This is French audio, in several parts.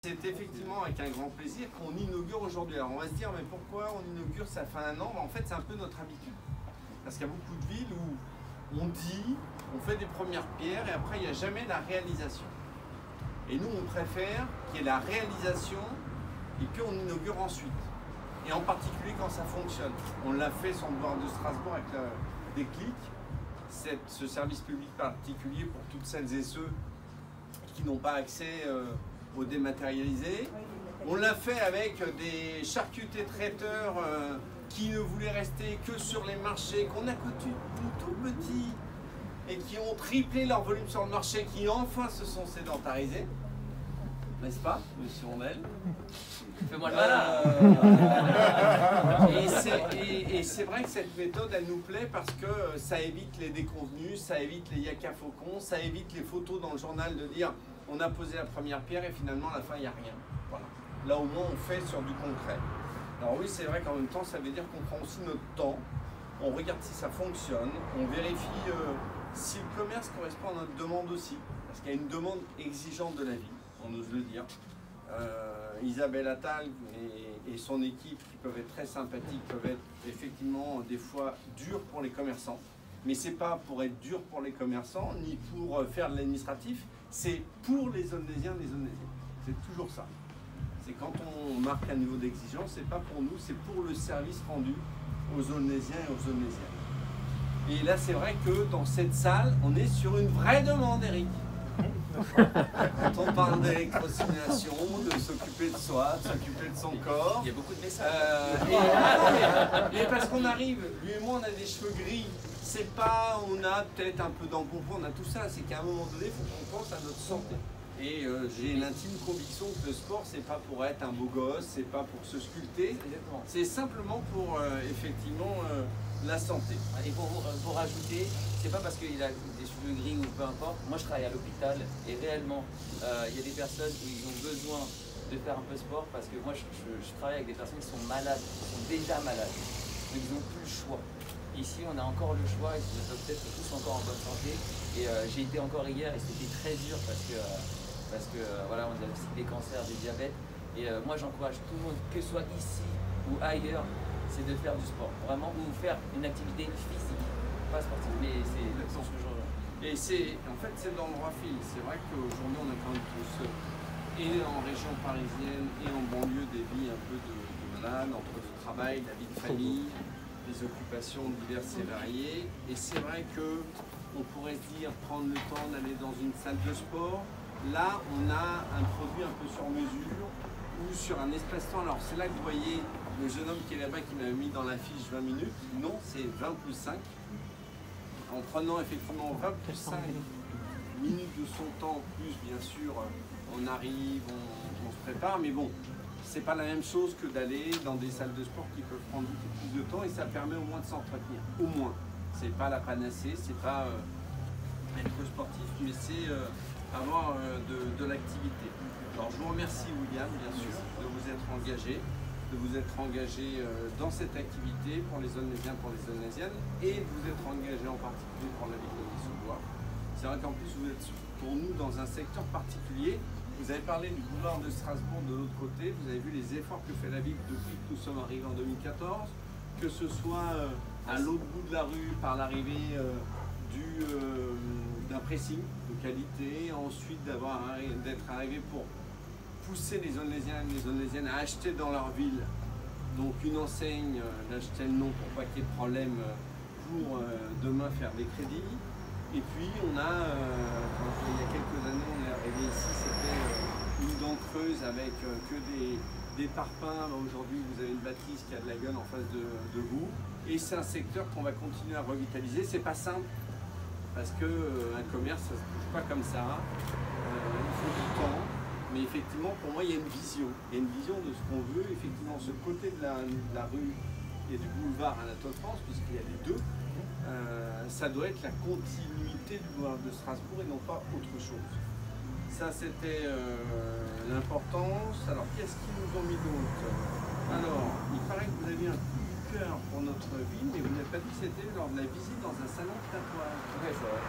C'est effectivement avec un grand plaisir qu'on inaugure aujourd'hui. Alors on va se dire, mais pourquoi on inaugure, ça fait un an? En fait, c'est un peu notre habitude. Parce qu'il y a beaucoup de villes où on dit, on fait des premières pierres et après il n'y a jamais la réalisation. Et nous, on préfère qu'il y ait la réalisation et puis on inaugure ensuite. Et en particulier quand ça fonctionne. On l'a fait sur le boulevard de Strasbourg avec le Déclic, ce service public particulier pour toutes celles et ceux qui n'ont pas accès au dématérialisé. On l'a fait avec des charcutiers traiteurs qui ne voulaient rester que sur les marchés, qu'on a connu tout petits et qui ont triplé leur volume sur le marché, qui enfin se sont sédentarisés. N'est-ce pas, monsieur Rondel? Fais-moi le malin. Et c'est vrai que cette méthode, elle nous plaît parce que ça évite les déconvenus, ça évite les yaka faucons, ça évite les photos dans le journal de dire on a posé la première pierre et finalement à la fin il n'y a rien. Voilà. Là au moins on fait sur du concret. Alors oui, c'est vrai qu'en même temps ça veut dire qu'on prend aussi notre temps, on regarde si ça fonctionne, on vérifie si le commerce correspond à notre demande aussi, parce qu'il y a une demande exigeante de la vie, on ose le dire. Isabelle Attal et son équipe, qui peuvent être très sympathiques, peuvent être effectivement des fois durs pour les commerçants. Mais c'est pas pour être dur pour les commerçants, ni pour faire de l'administratif, c'est pour les Aulnaisiens, les Aulnaisiennes. C'est toujours ça. C'est quand on marque un niveau d'exigence, c'est pas pour nous, c'est pour le service rendu aux Aulnaisiens et aux Aulnaisiennes. Et là, c'est vrai que dans cette salle, on est sur une vraie demande, Eric. Quand on parle d'électrosimulation, de s'occuper de soi, de s'occuper de son corps. Il y a beaucoup de messages. Et parce qu'on arrive, lui et moi on a des cheveux gris, c'est pas, on a peut-être un peu d'embonpoint, on a tout ça, c'est qu'à un moment donné, il faut qu'on pense à notre santé. Et j'ai l'intime conviction que le sport, c'est pas pour être un beau gosse, c'est pas pour se sculpter, c'est simplement pour effectivement la santé. Et pour rajouter, c'est pas parce qu'il a des cheveux gris ou peu importe. Moi, je travaille à l'hôpital et réellement, il y a des personnes qui ont besoin de faire un peu de sport parce que moi, je travaille avec des personnes qui sont malades, qui sont déjà malades, mais ils n'ont plus le choix. Ici, on a encore le choix et ils sont peut-être tous encore en bonne santé. Et j'ai été encore hier et c'était très dur parce que voilà, on a aussi des cancers, des diabètes. Et moi, j'encourage tout le monde, que ce soit ici ou ailleurs, c'est de faire du sport, vraiment, ou faire une activité physique, pas sportive, mais c'est le sens que je rejoins. Et en fait, c'est dans le droit fil. C'est vrai qu'aujourd'hui, on a quand même tous, et en région parisienne, et en banlieue, des vies un peu de malades, entre le travail, la vie de famille, des occupations diverses et variées. Et c'est vrai qu'on pourrait se dire, prendre le temps d'aller dans une salle de sport. Là, on a un produit un peu sur mesure, ou sur un espace-temps. Alors, c'est là que vous voyez le jeune homme qui est là-bas qui m'avait mis dans la fiche 20 minutes. Non, c'est 20 plus 5. En prenant effectivement 20 plus 5 minutes de son temps, plus bien sûr, on arrive, on se prépare, mais bon, c'est pas la même chose que d'aller dans des salles de sport qui peuvent prendre beaucoup plus de temps et ça permet au moins de s'entretenir. Au moins. C'est pas la panacée, c'est pas être sportif, mais c'est avoir de l'activité. Alors je vous remercie William, bien sûr, de vous être engagé dans cette activité pour les Aulnaisiens, pour les Aulnaisiennes, et de vous être engagé en particulier pour la ville de Nice-sous-Bois. C'est vrai qu'en plus vous êtes pour nous dans un secteur particulier. Vous avez parlé du boulevard de Strasbourg de l'autre côté, vous avez vu les efforts que fait la ville depuis que nous sommes arrivés en 2014, que ce soit à l'autre bout de la rue par l'arrivée d'un pressing de qualité, ensuite d'être arrivé pour pousser les Aulnaisiens et les Aulnaisiennes à acheter dans leur ville, donc une enseigne, d'acheter le nom pour pas qu'il y ait de problème pour demain faire des crédits. Et puis on a, quand il y a quelques années on est arrivé ici, c'était une dent creuse avec que des parpaings. Aujourd'hui vous avez une bâtisse qui a de la gueule en face de vous. Et c'est un secteur qu'on va continuer à revitaliser. C'est pas simple, parce qu'un commerce ça se bouge pas comme ça. Il faut du temps. Mais effectivement, pour moi, il y a une vision. Il y a une vision de ce qu'on veut. Effectivement, ce côté de la rue et du boulevard à la France, puisqu'il y a les deux, ça doit être la continuité du boulevard de Strasbourg et non pas autre chose. Ça, c'était l'importance. Alors, qu'est-ce qu'ils nous ont mis d'autre? Alors, il paraît que vous avez un cœur pour notre ville, mais vous n'avez pas dit que c'était lors de la visite dans un salon de tatouage. Ouais, c'est vrai.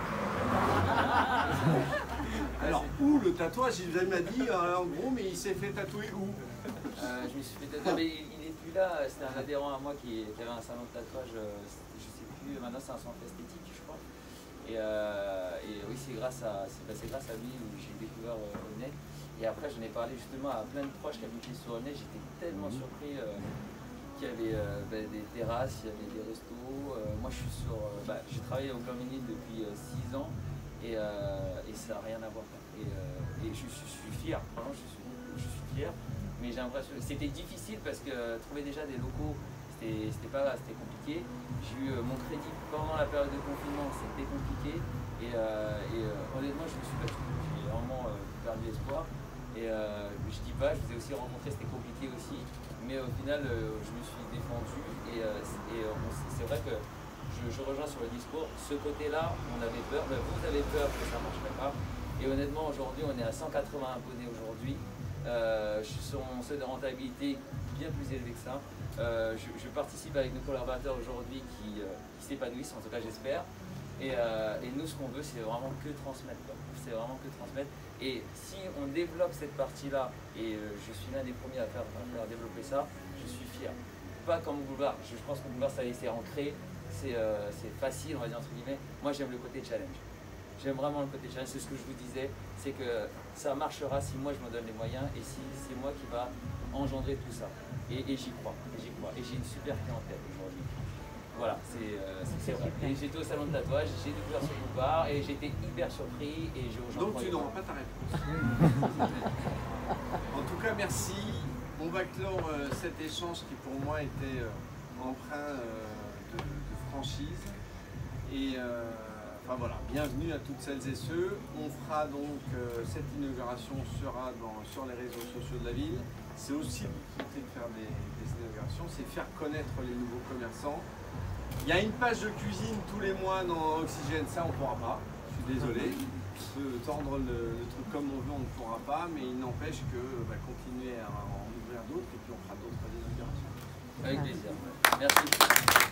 Alors, où le tatouage? Il m'a dit, en gros, mais il s'est fait tatouer où? Je me suis fait tatouer, mais il n'est plus là. C'était un adhérent à moi qui avait un salon de tatouage, je sais plus, maintenant c'est un centre esthétique, je crois. Et oui, c'est grâce à lui où j'ai découvert Aulnay. Et après, j'en ai parlé justement à plein de proches qui habitaient sur Aulnay. J'étais tellement surpris qu'il y avait des terrasses, il y avait des restos. Moi, j'ai travaillé au Glamini depuis 6 ans et ça n'a rien à voir. Et je suis fier, vraiment, je suis fier. Mais j'ai l'impression que c'était difficile parce que trouver déjà des locaux, c'était compliqué. J'ai eu mon crédit pendant la période de confinement, c'était compliqué. Et honnêtement, je me suis battu. J'ai vraiment perdu espoir. Et je dis pas, je vous ai aussi rencontré, c'était compliqué aussi. Mais au final, je me suis défendu. Et c'est vrai que je rejoins sur le discours. Ce côté-là, on avait peur. Vous avez peur que ça ne marcherait pas. Et honnêtement, aujourd'hui, on est à 180 abonnés aujourd'hui. Je suis sur mon seuil de rentabilité bien plus élevé que ça. Je participe avec nos collaborateurs aujourd'hui qui s'épanouissent, en tout cas j'espère. Et nous, ce qu'on veut, c'est vraiment que transmettre. C'est vraiment que transmettre. Et si on développe cette partie-là, et je suis l'un des premiers à faire développer ça, je suis fier. Pas comme Boulevard. Je pense que Boulevard, ça c'est ancré, c'est facile, on va dire entre guillemets. Moi, j'aime le côté challenge. J'aime vraiment le côté challenge, c'est ce que je vous disais, c'est que ça marchera si moi je me donne les moyens et si c'est moi qui va engendrer tout ça. Et j'y crois, et j'ai une super clientèle aujourd'hui. Voilà, c'est vrai. Et j'étais au salon de tatouage, j'ai découvert ce boulevard et j'étais hyper surpris et j'ai rejoint. Donc tu n'auras pas ta réponse. En tout cas, merci. On va clore cet échange qui pour moi était empreint de franchise. Et enfin voilà, bienvenue à toutes celles et ceux. On fera donc, cette inauguration sera sur les réseaux sociaux de la ville. C'est aussi l'utilité de faire des inaugurations, c'est faire connaître les nouveaux commerçants. Il y a une page de cuisine tous les mois dans Oxygène, ça on ne pourra pas, je suis désolé. On peut tendre le truc comme on veut, on ne pourra pas, mais il n'empêche que continuer à en ouvrir d'autres et puis on fera d'autres inaugurations. Avec plaisir. Merci.